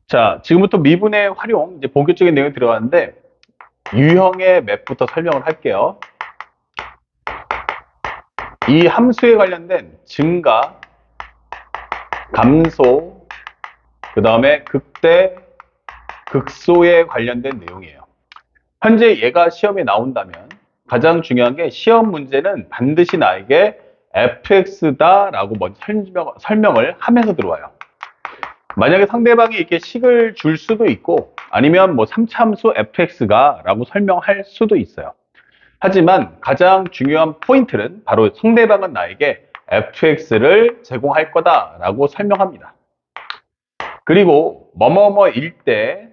자, 지금부터 미분의 활용, 이제 본격적인 내용이 들어가는데, 유형의 맵부터 설명을 할게요. 이 함수에 관련된 증가, 감소, 그 다음에 극대, 극소에 관련된 내용이에요. 현재 얘가 시험에 나온다면 가장 중요한 게 시험 문제는 반드시 나에게 fx다라고 먼저 설명을 하면서 들어와요. 만약에 상대방이 이렇게 식을 줄 수도 있고 아니면 뭐 3차함수 fx가 라고 설명할 수도 있어요. 하지만 가장 중요한 포인트는 바로 상대방은 나에게 fx를 제공할 거다라고 설명합니다. 그리고 뭐뭐뭐일 때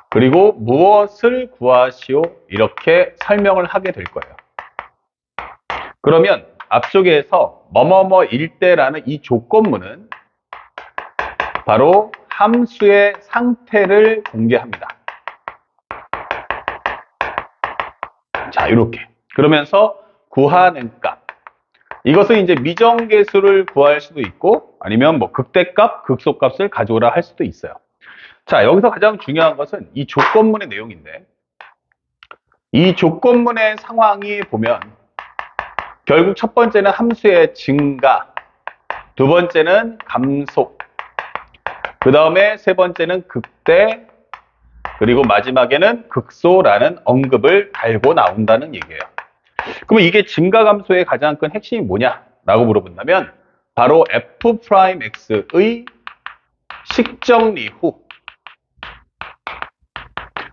그리고 무엇을 구하시오 이렇게 설명을 하게 될 거예요. 그러면 앞쪽에서 뭐뭐뭐일 때라는 이 조건문은 바로 함수의 상태를 공개합니다. 자, 이렇게. 그러면서 구하는 값. 이것은 이제 미정계수를 구할 수도 있고 아니면 뭐 극대값, 극소값을 가져오라 할 수도 있어요. 자, 여기서 가장 중요한 것은 이 조건문의 내용인데 이 조건문의 상황이 보면 결국 첫 번째는 함수의 증가, 두 번째는 감소, 그 다음에 세 번째는 극대, 그리고 마지막에는 극소라는 언급을 달고 나온다는 얘기예요. 그러면 이게 증가 감소의 가장 큰 핵심이 뭐냐라고 물어본다면 바로 f'x의 식정리 후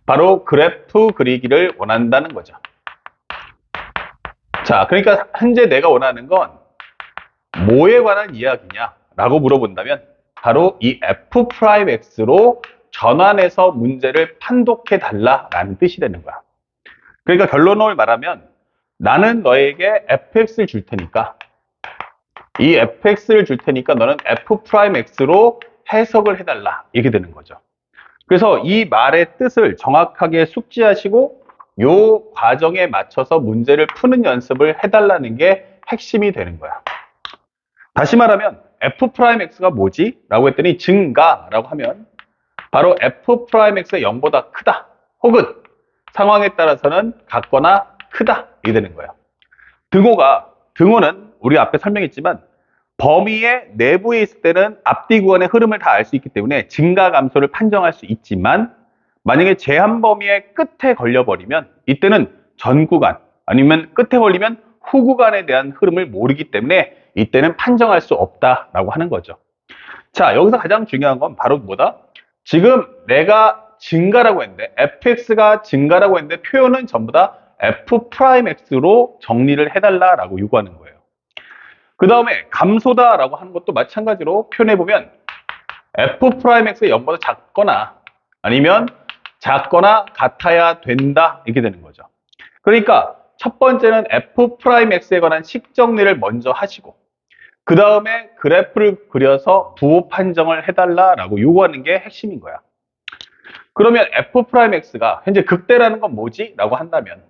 바로 그래프 그리기를 원한다는 거죠. 자, 그러니까 현재 내가 원하는 건 뭐에 관한 이야기냐라고 물어본다면 바로 이 f'x로 전환해서 문제를 판독해 달라라는 뜻이 되는 거야. 그러니까 결론을 말하면 나는 너에게 fx를 줄 테니까 이 fx를 줄 테니까 너는 f'x로 해석을 해달라 이렇게 되는 거죠. 그래서 이 말의 뜻을 정확하게 숙지하시고 요 과정에 맞춰서 문제를 푸는 연습을 해달라는 게 핵심이 되는 거야. 다시 말하면 f'x가 뭐지? 라고 했더니 증가라고 하면 바로 f'x가 0보다 크다 혹은 상황에 따라서는 같거나 크다 이렇게 되는 거예요. 등호는 우리 앞에 설명했지만 범위의 내부에 있을 때는 앞뒤 구간의 흐름을 다 알 수 있기 때문에 증가 감소를 판정할 수 있지만 만약에 제한 범위의 끝에 걸려버리면 이때는 전 구간 아니면 끝에 걸리면 후 구간에 대한 흐름을 모르기 때문에 이때는 판정할 수 없다라고 하는 거죠. 자, 여기서 가장 중요한 건 바로 뭐다? 지금 내가 증가라고 했는데 fx가 증가라고 했는데 표현은 전부 다 f'x로 정리를 해달라라고 요구하는 거예요. 그 다음에 감소다라고 하는 것도 마찬가지로 표현해보면 f'x의 0보다 작거나 아니면 작거나 같아야 된다 이렇게 되는 거죠. 그러니까 첫 번째는 f'x에 관한 식정리를 먼저 하시고 그 다음에 그래프를 그려서 부호 판정을 해달라라고 요구하는 게 핵심인 거야. 그러면 f'x가 현재 극대라는 건 뭐지? 라고 한다면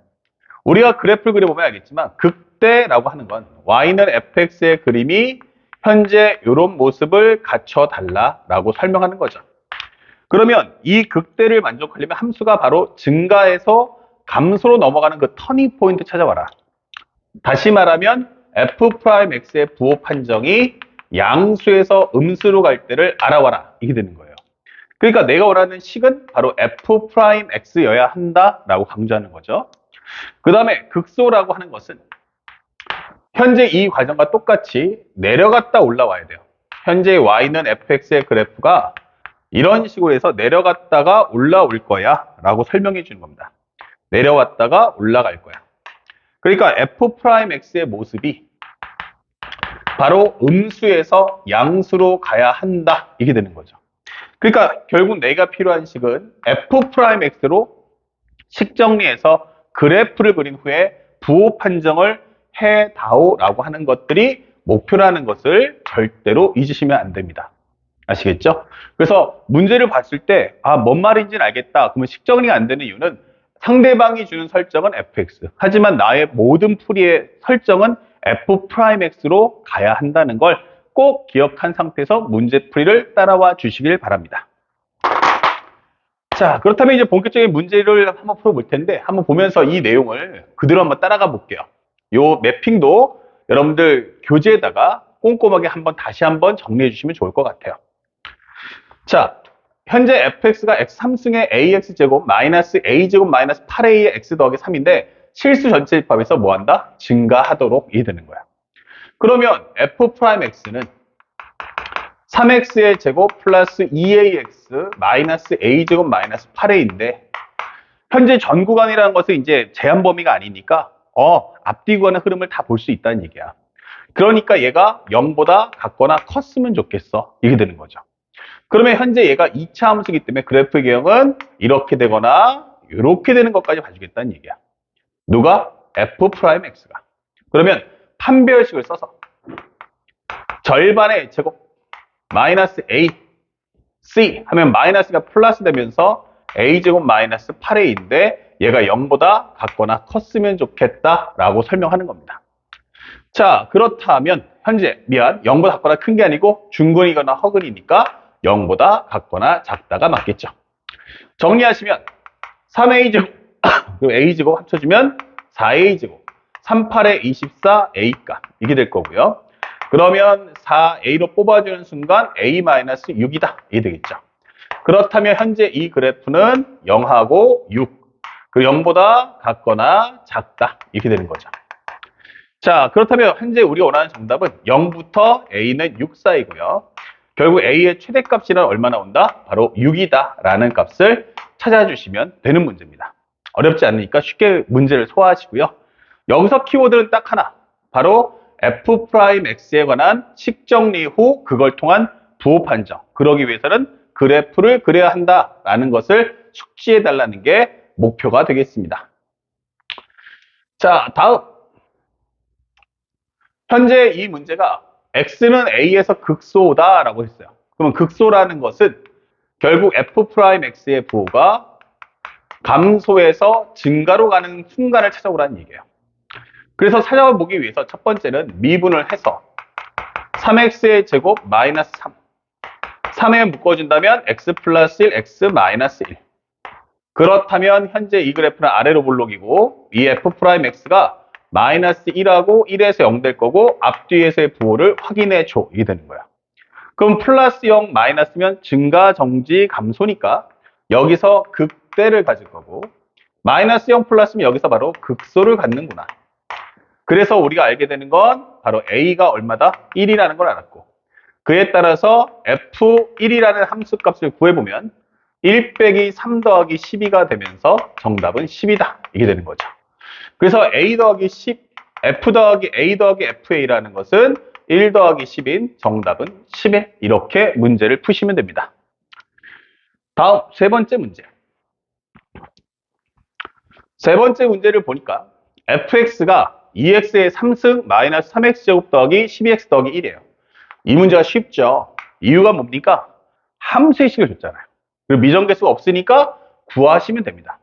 우리가 그래프를 그려보면 알겠지만 극대라고 하는 건 y는 fx의 그림이 현재 이런 모습을 갖춰달라라고 설명하는 거죠. 그러면 이 극대를 만족하려면 함수가 바로 증가해서 감소로 넘어가는 그 터닝 포인트 찾아와라. 다시 말하면 f'x의 부호 판정이 양수에서 음수로 갈 때를 알아와라. 이게 되는 거예요. 그러니까 내가 원하는 식은 바로 f'x여야 한다라고 강조하는 거죠. 그 다음에 극소라고 하는 것은 현재 이 과정과 똑같이 내려갔다 올라와야 돼요. 현재 y는 fx의 그래프가 이런 식으로 해서 내려갔다가 올라올 거야 라고 설명해 주는 겁니다. 내려왔다가 올라갈 거야. 그러니까 f'x의 모습이 바로 음수에서 양수로 가야 한다 이게 되는 거죠. 그러니까 결국 내가 필요한 식은 f'x로 식 정리해서 그래프를 그린 후에 부호 판정을 해다오라고 하는 것들이 목표라는 것을 절대로 잊으시면 안 됩니다. 아시겠죠? 그래서 문제를 봤을 때 뭔 말인지는 알겠다. 그러면 식 정리가 안 되는 이유는 상대방이 주는 설정은 fx. 하지만 나의 모든 풀이의 설정은 f'x로 가야 한다는 걸 꼭 기억한 상태에서 문제풀이를 따라와 주시길 바랍니다. 자, 그렇다면 이제 본격적인 문제를 한번 풀어볼 텐데 한번 보면서 이 내용을 그대로 한번 따라가 볼게요. 요 매핑도 여러분들 교재에다가 꼼꼼하게 다시 한번 정리해 주시면 좋을 것 같아요. 자, 현재 fx가 x 3승의 ax제곱 마이너스 a제곱 마이너스 8a의 x 더하기 3인데 실수 전체 집합에서 뭐한다? 증가하도록 이 되는 거야. 그러면 f'x는 3x의 제곱 플러스 2ax 마이너스 a제곱 마이너스 8a인데 현재 전 구간이라는 것은 이제 제한 범위가 아니니까 앞뒤 구간의 흐름을 다 볼 수 있다는 얘기야. 그러니까 얘가 0보다 같거나 컸으면 좋겠어. 이게 되는 거죠. 그러면 현재 얘가 2차 함수이기 때문에 그래프의 개형은 이렇게 되거나 이렇게 되는 것까지 봐주겠다는 얘기야. 누가? f'x가. 그러면 판별식을 써서 절반의 제곱 마이너스 a, c 하면 마이너스가 플러스 되면서 a제곱 마이너스 8a인데 얘가 0보다 같거나 컸으면 좋겠다라고 설명하는 겁니다. 자, 그렇다면 현재 0보다 같거나 큰 게 아니고 중근이거나 허근이니까 0보다 같거나 작다가 맞겠죠. 정리하시면 3a제곱 그리고 a제곱 합쳐주면 4a제곱 38에 24a값 이게 될 거고요. 그러면 4a로 뽑아주는 순간 a-6이다 이게 되겠죠. 그렇다면 현재 이 그래프는 0하고 6 그리고 0보다 같거나 작다 이렇게 되는 거죠. 자, 그렇다면 현재 우리가 원하는 정답은 0부터 a는 6 사이고요. 결국 a의 최대값이란 얼마 나온다? 바로 6이다 라는 값을 찾아주시면 되는 문제입니다. 어렵지 않으니까 쉽게 문제를 소화하시고요. 여기서 키워드는 딱 하나, 바로 f'x에 관한 식정리 후 그걸 통한 부호 판정. 그러기 위해서는 그래프를 그려야 한다라는 것을 숙지해 달라는 게 목표가 되겠습니다. 자, 다음. 현재 이 문제가 x는 a에서 극소다라고 했어요. 그러면 극소라는 것은 결국 f'x의 부호가 감소에서 증가로 가는 순간을 찾아오라는 얘기예요. 그래서 찾아보기 위해서 첫 번째는 미분을 해서 3x의 제곱 마이너스 3 3에 묶어준다면 x 플러스 1, x 마이너스 1 그렇다면 현재 이 그래프는 아래로 볼록이고 이 f'x가 마이너스 1하고 1에서 0 될 거고 앞뒤에서의 부호를 확인해 줘 이게 되는 거야. 그럼 플러스 0 마이너스면 증가 정지 감소니까 여기서 극대를 가질 거고 마이너스 0 플러스면 여기서 바로 극소를 갖는구나. 그래서 우리가 알게 되는 건 바로 a가 얼마다? 1이라는 걸 알았고 그에 따라서 f1이라는 함수값을 구해보면 1 빼기 3 더하기 12가 되면서 정답은 10이다 이게 되는 거죠. 그래서 a 더하기 10, f 더하기 a 더하기 fa라는 것은 1 더하기 10인 정답은 11 이렇게 문제를 푸시면 됩니다. 다음 세 번째 문제. 세 번째 문제를 보니까 fx가 2x의 3승 마이너스 3x제곱 더하기 12x 더하기 1이에요. 이 문제가 쉽죠. 이유가 뭡니까? 함수의 식을 줬잖아요. 그리고 미정계수가 없으니까 구하시면 됩니다.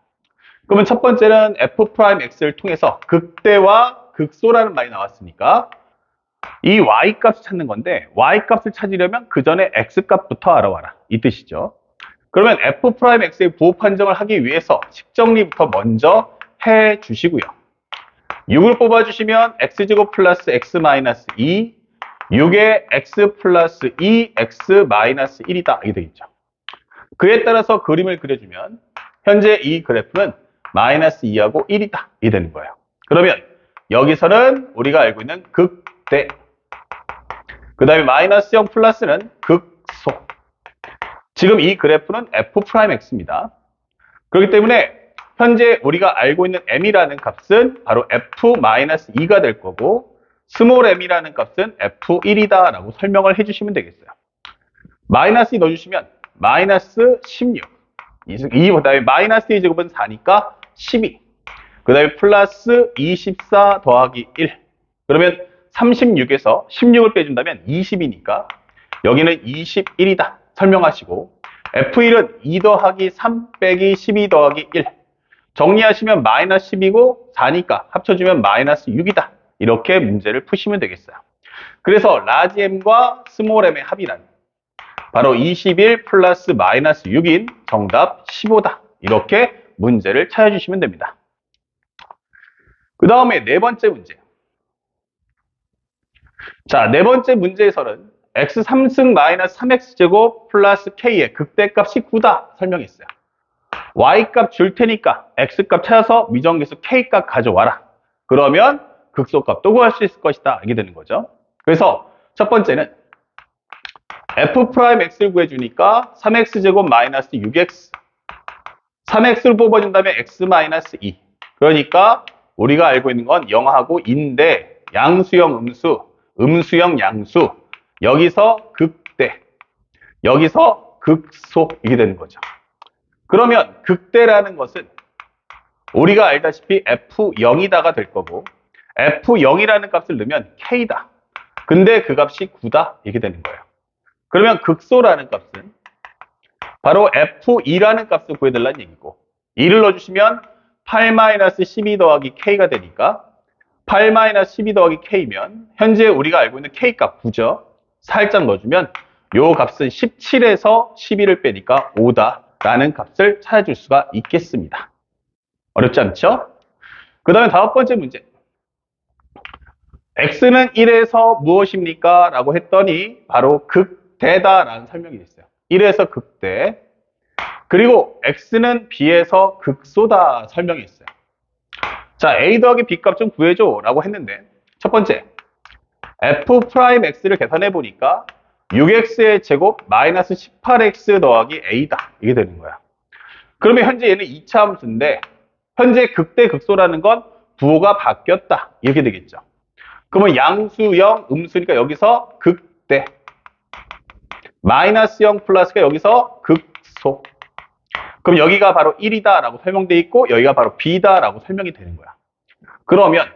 그러면 첫 번째는 f'x를 통해서 극대와 극소라는 말이 나왔으니까 이 y값을 찾는 건데 y값을 찾으려면 그 전에 x값부터 알아와라 이 뜻이죠. 그러면 f'x의 부호 판정을 하기 위해서 식정리부터 먼저 해 주시고요. 6을 뽑아주시면 x제곱 플러스 x 마이너스 2 6에 x 플러스 2 x 마이너스 1이다 이게 되겠죠. 그에 따라서 그림을 그려주면 현재 이 그래프는 마이너스 2하고 1이다 이 되는 거예요. 그러면 여기서는 우리가 알고 있는 극대 그 다음에 마이너스 0 플러스는 극소 지금 이 그래프는 f'x입니다. 그렇기 때문에 현재 우리가 알고 있는 m이라는 값은 바로 f-2가 될 거고 스몰 m이라는 값은 f1이다 라고 설명을 해주시면 되겠어요. 마이너스 2 넣어주시면 마이너스 16 그 다음에 마이너스 2제곱은 4니까 12 그 다음에 플러스 24 더하기 1 그러면 36에서 16을 빼준다면 20이니까 여기는 21이다 설명하시고 f1은 2 더하기 3 빼기 12 더하기 1 정리하시면 마이너스 10이고 4니까 합쳐주면 마이너스 6이다 이렇게 문제를 푸시면 되겠어요. 그래서 라지 m과 스몰 m의 합이란 바로 21 플러스 마이너스 6인 정답 15다. 이렇게 문제를 찾아주시면 됩니다. 그 다음에 네 번째 문제. 자, 네 번째 문제에서는 x 3승 마이너스 3x제곱 플러스 k의 극대값이 9다 설명했어요. y값 줄 테니까 x값 찾아서 미정계수 k값 가져와라. 그러면 극소값도 구할 수 있을 것이다. 이게 되는 거죠. 그래서 첫 번째는 f'x를 구해주니까 3x제곱 마이너스 6x 3x를 뽑아준 다음에 x 마이너스 2 그러니까 우리가 알고 있는 건 0하고 2인데 양수형 음수, 음수형 양수 여기서 극대, 여기서 극소 이게 되는 거죠. 그러면 극대라는 것은 우리가 알다시피 f0이다가 될 거고 f0이라는 값을 넣으면 k다. 근데 그 값이 9다 이게 되는 거예요. 그러면 극소라는 값은 바로 f2라는 값을 구해달라는 얘기고 2를 넣어주시면 8-12 더하기 k가 되니까 8-12 더하기 k면 현재 우리가 알고 있는 k값 9죠. 살짝 넣어주면 요 값은 17에서 12를 빼니까 5다 라는 값을 찾아줄 수가 있겠습니다. 어렵지 않죠? 그 다음에 다섯 번째 문제. x는 1에서 무엇입니까? 라고 했더니 바로 극대다 라는 설명이 있어요. 1에서 극대. 그리고 x는 b에서 극소다 설명이 있어요. 자, a 더하기 b 값 좀 구해줘 라고 했는데 첫 번째 f'x를 계산해 보니까 6x의 제곱 마이너스 18x 더하기 a다 이게 되는 거야. 그러면 현재 얘는 2차 함수인데 현재 극대 극소라는 건 부호가 바뀌었다 이렇게 되겠죠. 그러면 양수형 음수니까 여기서 극대 마이너스 0 플러스가 여기서 극소. 그럼 여기가 바로 1이다 라고 설명되어 있고 여기가 바로 b다 라고 설명이 되는 거야. 그러면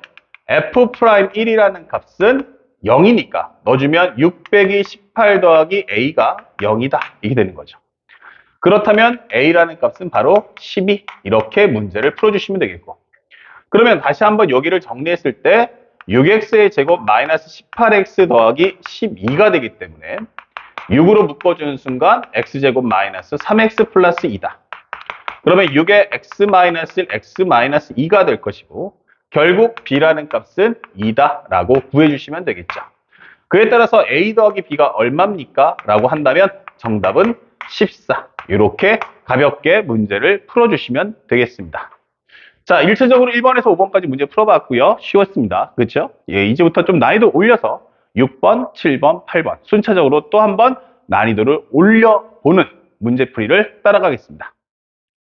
f'1이라는 값은 0이니까 넣어주면 6 빼기 18 더하기 a가 0이다 이게 되는 거죠. 그렇다면 a라는 값은 바로 12 이렇게 문제를 풀어주시면 되겠고 그러면 다시 한번 여기를 정리했을 때 6x의 제곱 마이너스 18x 더하기 12가 되기 때문에 6으로 묶어주는 순간 x제곱 마이너스 3x 플러스 2다. 그러면 6의 x 마이너스 1, x 마이너스 2가 될 것이고 결국 b라는 값은 2다 라고 구해주시면 되겠죠. 그에 따라서 a 더하기 b가 얼마입니까? 라고 한다면 정답은 14. 이렇게 가볍게 문제를 풀어주시면 되겠습니다. 자, 1차적으로 1번에서 5번까지 문제 풀어봤고요. 쉬웠습니다. 그렇죠? 예, 이제부터 좀 난이도 올려서 6번, 7번, 8번 순차적으로 또 한 번 난이도를 올려보는 문제풀이를 따라가겠습니다.